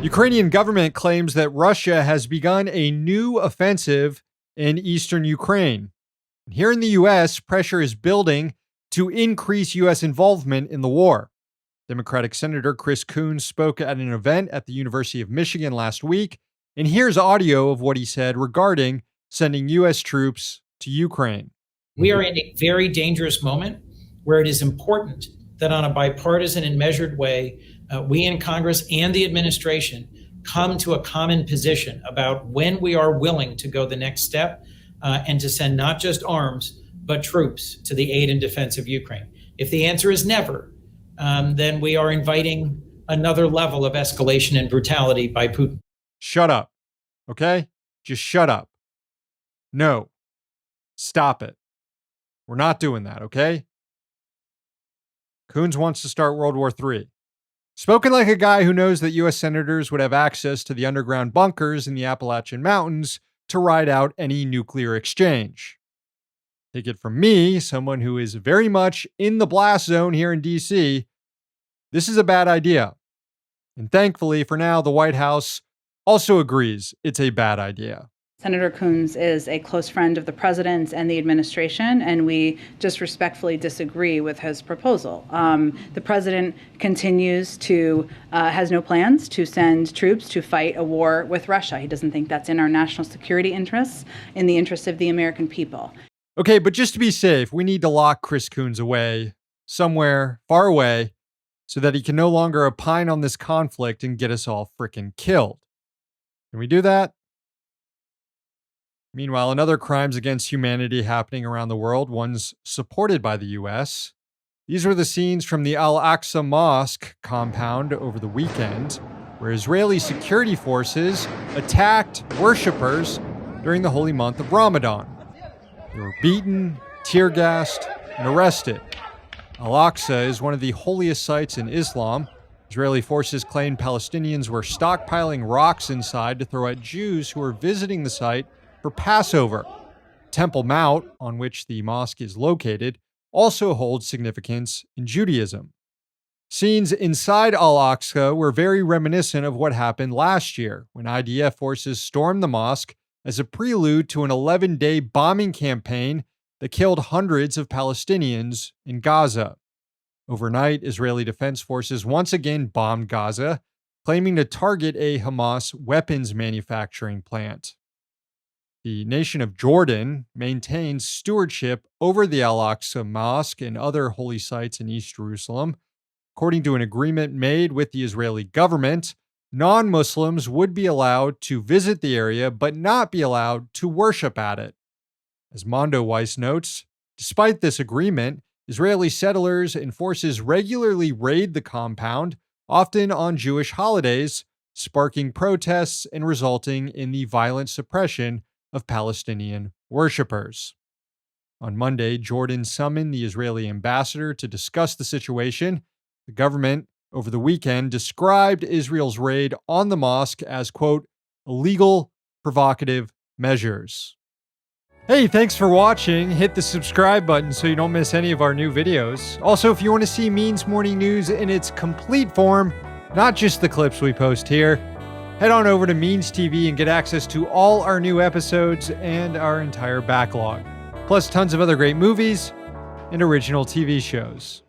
Ukrainian government claims that Russia has begun a new offensive in eastern Ukraine. Here in the U.S., pressure is building to increase U.S. involvement in the war. Democratic Senator Chris Coons spoke at an event at the University of Michigan last week, and here's audio of what he said regarding sending U.S. troops to Ukraine. We are in a very dangerous moment where it is important that on a bipartisan and measured way, we in Congress and the administration come to a common position about when we are willing to go the next step and to send not just arms, but troops to the aid and defense of Ukraine. If the answer is never, then we are inviting another level of escalation and brutality by Putin. Shut up, okay? Just shut up. No, stop it. We're not doing that, okay? Coons wants to start World War III. Spoken like a guy who knows that U.S. senators would have access to the underground bunkers in the Appalachian Mountains to ride out any nuclear exchange. Take it from me, someone who is very much in the blast zone here in D.C., this is a bad idea. And thankfully, for now, the White House also agrees it's a bad idea. Senator Coons is a close friend of the president and the administration, and we just respectfully disagree with his proposal. The president continues to, has no plans to send troops to fight a war with Russia. He doesn't think that's in our national security interests, in the interests of the American people. Okay, but just to be safe, we need to lock Chris Coons away somewhere far away so that he can no longer opine on this conflict and get us all frickin' killed. Can we do that? Meanwhile, in other crimes against humanity happening around the world, ones supported by the U.S., these were the scenes from the Al-Aqsa Mosque compound over the weekend, where Israeli security forces attacked worshippers during the holy month of Ramadan. They were beaten, tear-gassed, and arrested. Al-Aqsa is one of the holiest sites in Islam. Israeli forces claimed Palestinians were stockpiling rocks inside to throw at Jews who were visiting the site for Passover. Temple Mount, on which the mosque is located, also holds significance in Judaism. Scenes inside Al-Aqsa were very reminiscent of what happened last year when IDF forces stormed the mosque as a prelude to an 11-day bombing campaign that killed hundreds of Palestinians in Gaza. Overnight, Israeli Defense Forces once again bombed Gaza, claiming to target a Hamas weapons manufacturing plant. The nation of Jordan maintains stewardship over the Al-Aqsa Mosque and other holy sites in East Jerusalem. According to an agreement made with the Israeli government, non-Muslims would be allowed to visit the area but not be allowed to worship at it. As Mondo Weiss notes, despite this agreement, Israeli settlers and forces regularly raid the compound, often on Jewish holidays, sparking protests and resulting in the violent suppression of Palestinian worshippers. On Monday, Jordan summoned the Israeli ambassador to discuss the situation. The government, over the weekend, described Israel's raid on the mosque as, quote, illegal, provocative measures. Hey, thanks for watching. Hit the subscribe button so you don't miss any of our new videos. Also, if you want to see Means Morning News in its complete form, not just the clips we post here, head on over to Means TV and get access to all our new episodes and our entire backlog, plus tons of other great movies and original TV shows.